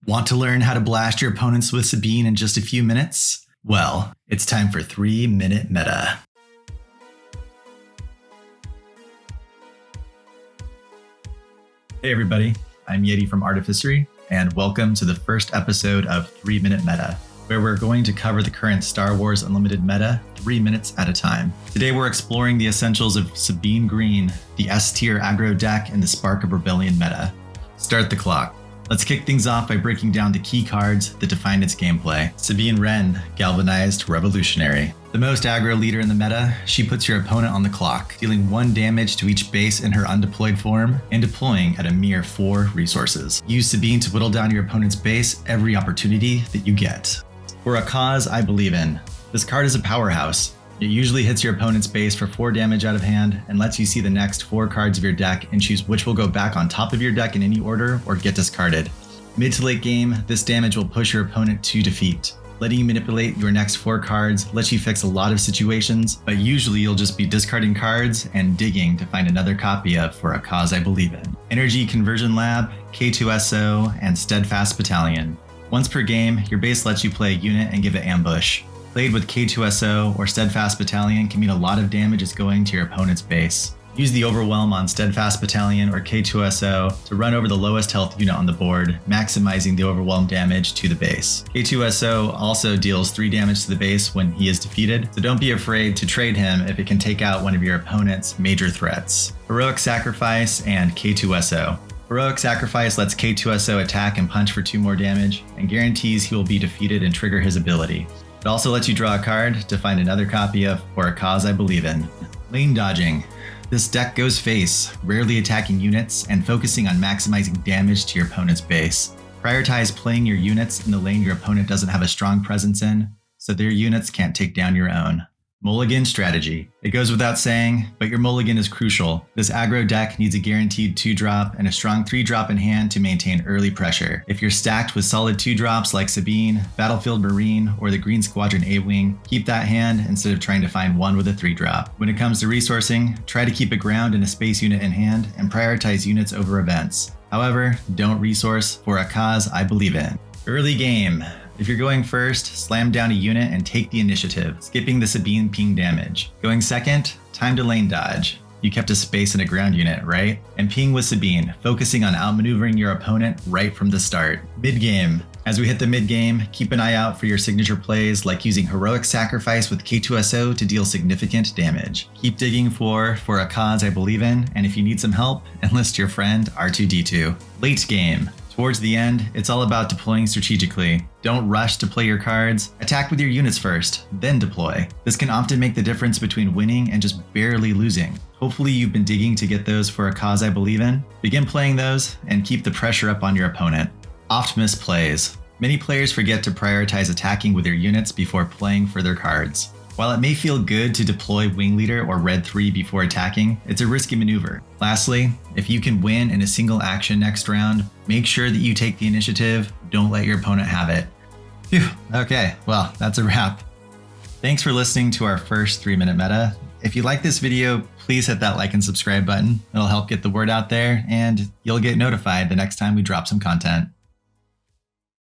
Want to learn how to blast your opponents with Sabine in just a few minutes? Well, it's time for 3-Minute Meta. Hey everybody, I'm Yeti from Artificery, and welcome to the first episode of 3-Minute Meta, where we're going to cover the current Star Wars Unlimited meta 3 minutes at a time. Today we're exploring the essentials of Sabine Green, the S-tier aggro deck, and the Spark of Rebellion meta. Start the clock. Let's kick things off by breaking down the key cards that define its gameplay. Sabine Wren, Galvanized Revolutionary. The most aggro leader in the meta, she puts your opponent on the clock, dealing 1 damage to each base in her undeployed form, and deploying at a mere 4 resources. Use Sabine to whittle down your opponent's base every opportunity that you get. For a cause I believe in. This card is a powerhouse. It usually hits your opponent's base for 4 damage out of hand and lets you see the next 4 cards of your deck and choose which will go back on top of your deck in any order or get discarded. Mid to late game, this damage will push your opponent to defeat. Letting you manipulate your next 4 cards lets you fix a lot of situations, but usually you'll just be discarding cards and digging to find another copy of For a Cause I Believe In. Energy Conversion Lab, K2SO, and Steadfast Battalion. Once per game, your base lets you play a unit and give it ambush. Played with K2SO or Steadfast Battalion can mean a lot of damage is going to your opponent's base. Use the Overwhelm on Steadfast Battalion or K2SO to run over the lowest health unit on the board, maximizing the Overwhelm damage to the base. K2SO also deals 3 damage to the base when he is defeated, so don't be afraid to trade him if it can take out one of your opponent's major threats. Heroic Sacrifice and K2SO. Heroic Sacrifice lets K2SO attack and punch for 2 more damage, and guarantees he will be defeated and trigger his ability. It also lets you draw a card to find another copy of For a Cause I Believe In. Lane Dodging. This deck goes face, rarely attacking units and focusing on maximizing damage to your opponent's base. Prioritize playing your units in the lane your opponent doesn't have a strong presence in, so their units can't take down your own. Mulligan Strategy. It goes without saying, but your mulligan is crucial. This aggro deck needs a guaranteed 2-drop and a strong 3-drop in hand to maintain early pressure. If you're stacked with solid 2-drops like Sabine, Battlefield Marine, or the Green Squadron A-Wing, keep that hand instead of trying to find one with a 3-drop. When it comes to resourcing, try to keep a ground and a space unit in hand and prioritize units over events. However, don't resource For a Cause I Believe In. Early game. If you're going first, slam down a unit and take the initiative, skipping the Sabine ping damage. Going second, time to lane dodge. You kept a space in a ground unit, right? And ping with Sabine, focusing on outmaneuvering your opponent right from the start. Mid-game. As we hit the mid-game, keep an eye out for your signature plays like using Heroic Sacrifice with K2SO to deal significant damage. Keep digging for a Cause I Believe In, and if you need some help, enlist your friend R2-D2. Late game. Towards the end, it's all about deploying strategically. Don't rush to play your cards. Attack with your units first, then deploy. This can often make the difference between winning and just barely losing. Hopefully you've been digging to get those For a Cause I Believe In. Begin playing those and keep the pressure up on your opponent. Oft Missed Plays. Many players forget to prioritize attacking with their units before playing for their cards. While it may feel good to deploy Wing Leader or Red 3 before attacking, it's a risky maneuver. Lastly, if you can win in a single action next round, make sure that you take the initiative, don't let your opponent have it. Phew, okay, well, that's a wrap. Thanks for listening to our first 3-minute meta. If you like this video, please hit that like and subscribe button. It'll help get the word out there, and you'll get notified the next time we drop some content.